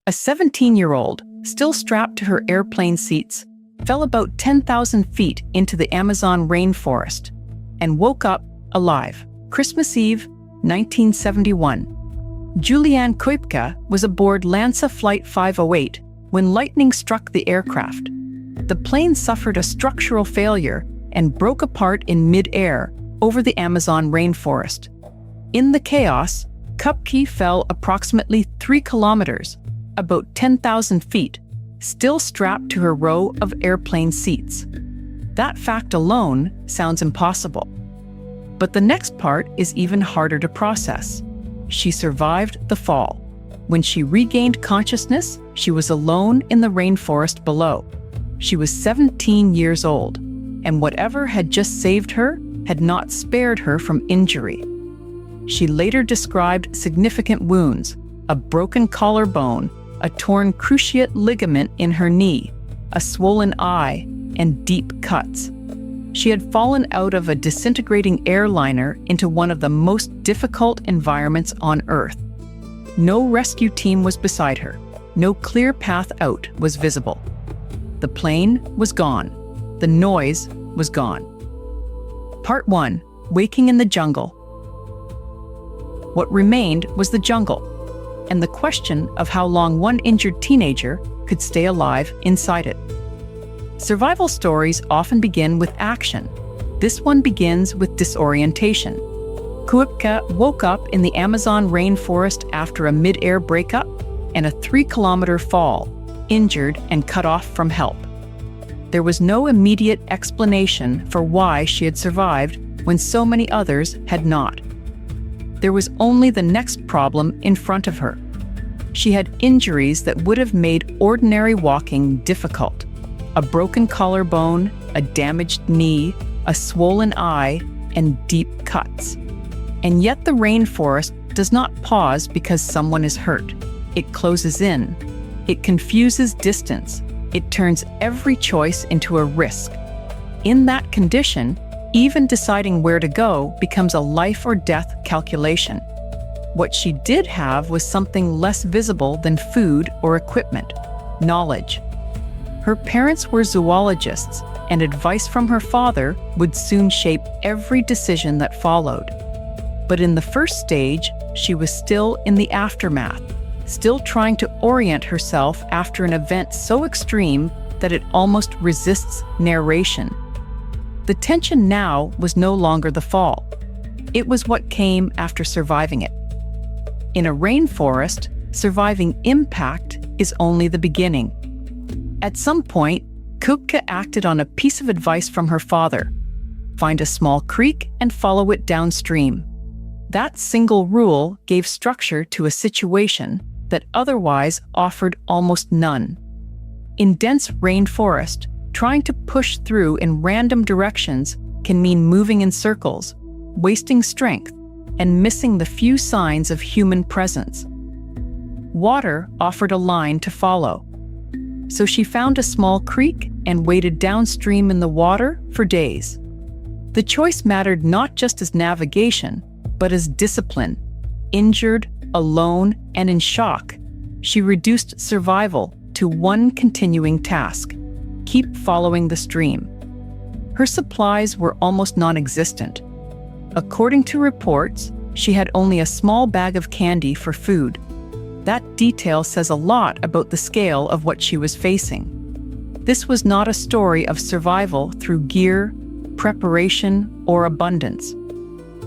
A 17-year-old, still strapped to her airplane seats, fell about 10,000 feet into the Amazon rainforest and woke up alive. Christmas Eve, 1971. Juliane Koepcke was aboard Lanza Flight 508 when lightning struck the aircraft. The plane suffered a structural failure and broke apart in mid-air over the Amazon rainforest. In the chaos, Koepcke fell approximately 3 kilometers, about 10,000 feet, still strapped to her row of airplane seats. That fact alone sounds impossible. But the next part is even harder to process. She survived the fall. When she regained consciousness, she was alone in the rainforest below. She was 17 years old, and whatever had just saved her had not spared her from injury. She later described significant wounds: a broken collarbone, a torn cruciate ligament in her knee, a swollen eye, and deep cuts. She had fallen out of a disintegrating airliner into one of the most difficult environments on Earth. No rescue team was beside her. No clear path out was visible. The plane was gone. The noise was gone. Part 1. Waking in the jungle. What remained was the jungle, and the question of how long one injured teenager could stay alive inside it. Survival stories often begin with action. This one begins with disorientation. Koepcke woke up in the Amazon rainforest after a mid-air breakup and a 3-kilometer fall, injured and cut off from help. There was no immediate explanation for why she had survived when so many others had not. There was only the next problem in front of her. She had injuries that would have made ordinary walking difficult: a broken collarbone, a damaged knee, a swollen eye, and deep cuts. And yet the rainforest does not pause because someone is hurt. It closes in. It confuses distance. It turns every choice into a risk. In that condition, even deciding where to go becomes a life or death calculation. What she did have was something less visible than food or equipment: knowledge. Her parents were zoologists, and advice from her father would soon shape every decision that followed. But in the first stage, she was still in the aftermath, still trying to orient herself after an event so extreme that it almost resists narration. The tension now was no longer the fall. It was what came after surviving it. In a rainforest, surviving impact is only the beginning. At some point, Koepcke acted on a piece of advice from her father: find a small creek and follow it downstream. That single rule gave structure to a situation that otherwise offered almost none. In dense rainforest, trying to push through in random directions can mean moving in circles, wasting strength, and missing the few signs of human presence. Water offered a line to follow. So she found a small creek and waded downstream in the water for days. The choice mattered not just as navigation, but as discipline. Injured, alone, and in shock, she reduced survival to one continuing task: keep following the stream. Her supplies were almost non-existent. According to reports, she had only a small bag of candy for food. That detail says a lot about the scale of what she was facing. This was not a story of survival through gear, preparation, or abundance.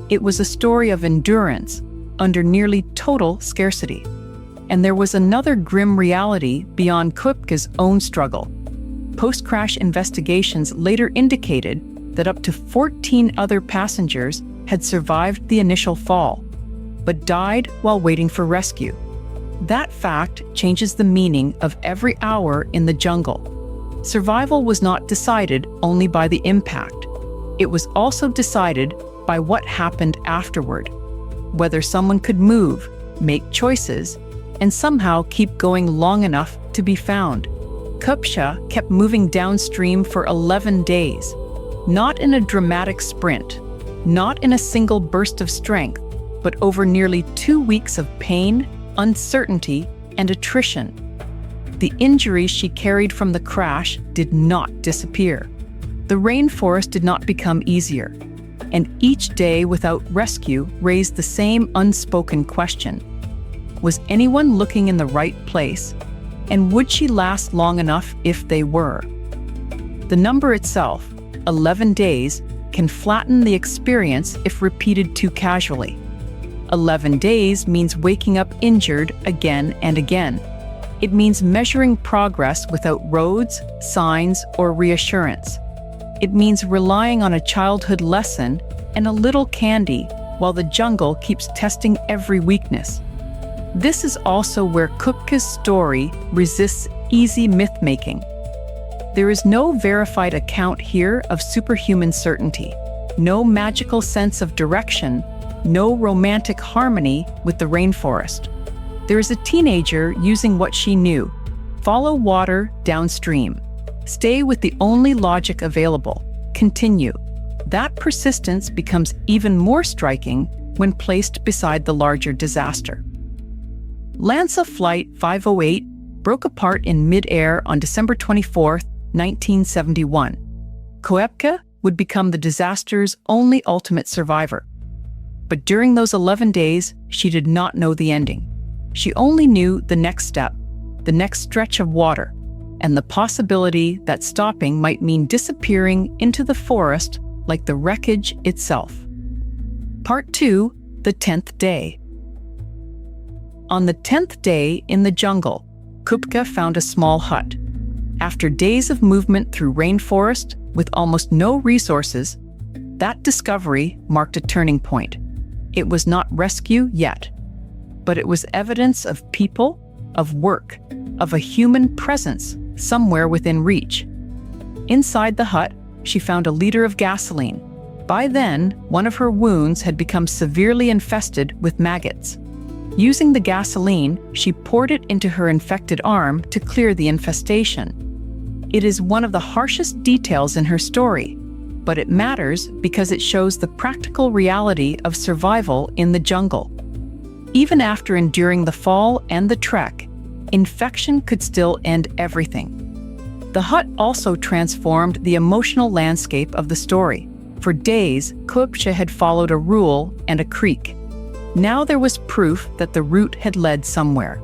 It was a story of endurance under nearly total scarcity. And there was another grim reality beyond Koepcke's own struggle. Post-crash investigations later indicated that up to 14 other passengers had survived the initial fall, but died while waiting for rescue. That fact changes the meaning of every hour in the jungle. Survival was not decided only by the impact. It was also decided by what happened afterward, whether someone could move, make choices, and somehow keep going long enough to be found. Koepcke kept moving downstream for 11 days, not in a dramatic sprint, not in a single burst of strength, but over nearly 2 weeks of pain, uncertainty, and attrition. The injuries she carried from the crash did not disappear. The rainforest did not become easier, and each day without rescue raised the same unspoken question. Was anyone looking in the right place, and would she last long enough if they were? The number itself, 11 days, can flatten the experience if repeated too casually. 11 days means waking up injured again and again. It means measuring progress without roads, signs, or reassurance. It means relying on a childhood lesson and a little candy while the jungle keeps testing every weakness. This is also where Koepcke's story resists easy myth-making. There is no verified account here of superhuman certainty, no magical sense of direction, no romantic harmony with the rainforest. There is a teenager using what she knew: follow water downstream. Stay with the only logic available. Continue. That persistence becomes even more striking when placed beside the larger disaster. Lanza Flight 508 broke apart in mid-air on December 24, 1971. Koepcke would become the disaster's only ultimate survivor. But during those 11 days, she did not know the ending. She only knew the next step, the next stretch of water, and the possibility that stopping might mean disappearing into the forest like the wreckage itself. Part 2, the 10th day. On the 10th day in the jungle, Koepcke found a small hut. After days of movement through rainforest with almost no resources, that discovery marked a turning point. It was not rescue yet, but it was evidence of people, of work, of a human presence somewhere within reach. Inside the hut, she found a liter of gasoline. By then, one of her wounds had become severely infested with maggots. Using the gasoline, she poured it into her infected arm to clear the infestation. It is one of the harshest details in her story, but it matters because it shows the practical reality of survival in the jungle. Even after enduring the fall and the trek, infection could still end everything. The hut also transformed the emotional landscape of the story. For days, Koepcke had followed a rule and a creek. Now there was proof that the route had led somewhere.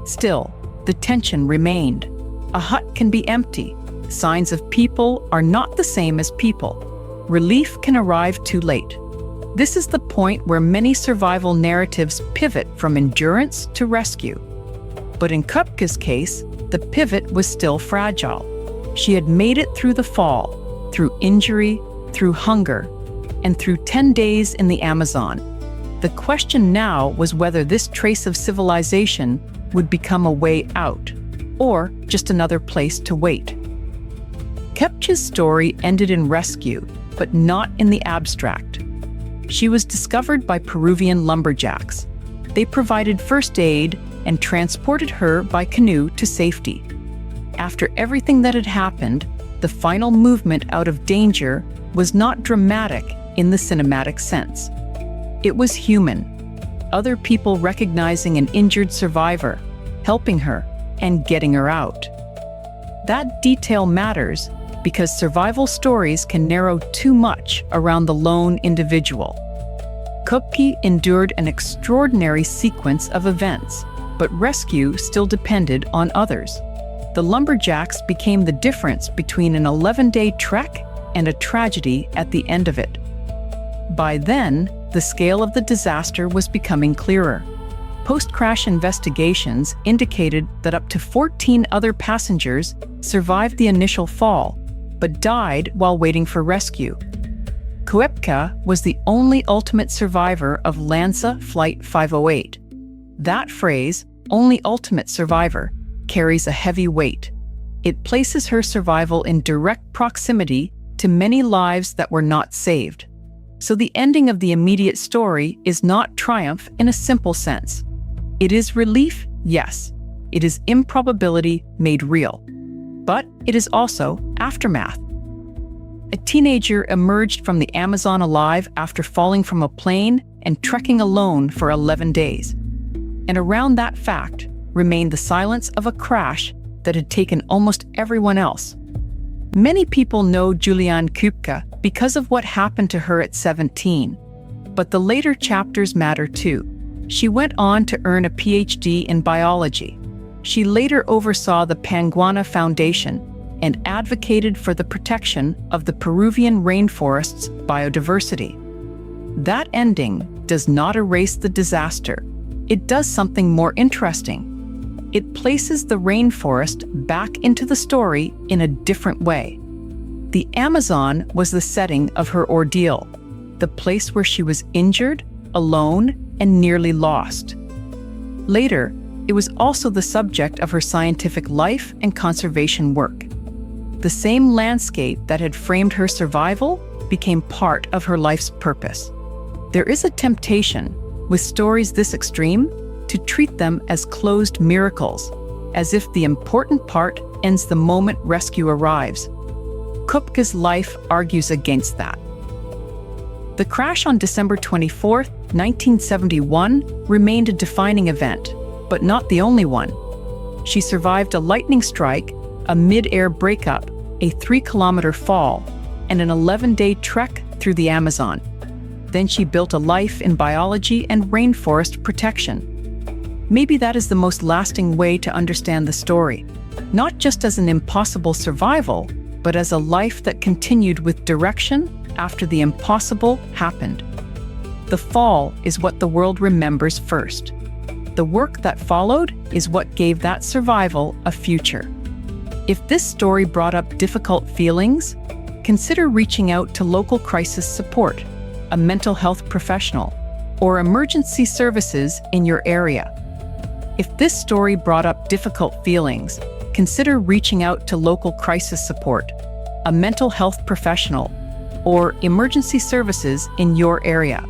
Still, the tension remained. A hut can be empty. Signs of people are not the same as people. Relief can arrive too late. This is the point where many survival narratives pivot from endurance to rescue. But in Koepcke's case, the pivot was still fragile. She had made it through the fall, through injury, through hunger, and through 10 days in the Amazon. The question now was whether this trace of civilization would become a way out, or just another place to wait. Koepcke's story ended in rescue, but not in the abstract. She was discovered by Peruvian lumberjacks. They provided first aid and transported her by canoe to safety. After everything that had happened, the final movement out of danger was not dramatic in the cinematic sense. It was human. Other people recognizing an injured survivor, helping her, and getting her out. That detail matters because survival stories can narrow too much around the lone individual. Koepcke endured an extraordinary sequence of events, but rescue still depended on others. The lumberjacks became the difference between an 11-day trek and a tragedy at the end of it. By then, the scale of the disaster was becoming clearer. Post-crash investigations indicated that up to 14 other passengers survived the initial fall, but died while waiting for rescue. Koepcke was the only ultimate survivor of Lanza Flight 508. That phrase, only ultimate survivor, carries a heavy weight. It places her survival in direct proximity to many lives that were not saved. So the ending of the immediate story is not triumph in a simple sense. It is relief, yes. It is improbability made real. But it is also aftermath. A teenager emerged from the Amazon alive after falling from a plane and trekking alone for 11 days. And around that fact remained the silence of a crash that had taken almost everyone else. Many people know Juliane Koepcke because of what happened to her at 17. But the later chapters matter too. She went on to earn a PhD in biology. She later oversaw the Panguana Foundation and advocated for the protection of the Peruvian rainforest's biodiversity. That ending does not erase the disaster. It does something more interesting. It places the rainforest back into the story in a different way. The Amazon was the setting of her ordeal, the place where she was injured, alone, and nearly lost. Later, it was also the subject of her scientific life and conservation work. The same landscape that had framed her survival became part of her life's purpose. There is a temptation, with stories this extreme, to treat them as closed miracles, as if the important part ends the moment rescue arrives. Koepcke's life argues against that. The crash on December 24, 1971, remained a defining event, but not the only one. She survived a lightning strike, a mid-air breakup, a 3-kilometer fall, and an 11-day trek through the Amazon. Then she built a life in biology and rainforest protection. Maybe that is the most lasting way to understand the story, not just as an impossible survival, but as a life that continued with direction after the impossible happened. The fall is what the world remembers first. The work that followed is what gave that survival a future. If this story brought up difficult feelings, consider reaching out to local crisis support, a mental health professional, or emergency services in your area. If this story brought up difficult feelings, consider reaching out to local crisis support, a mental health professional, or emergency services in your area.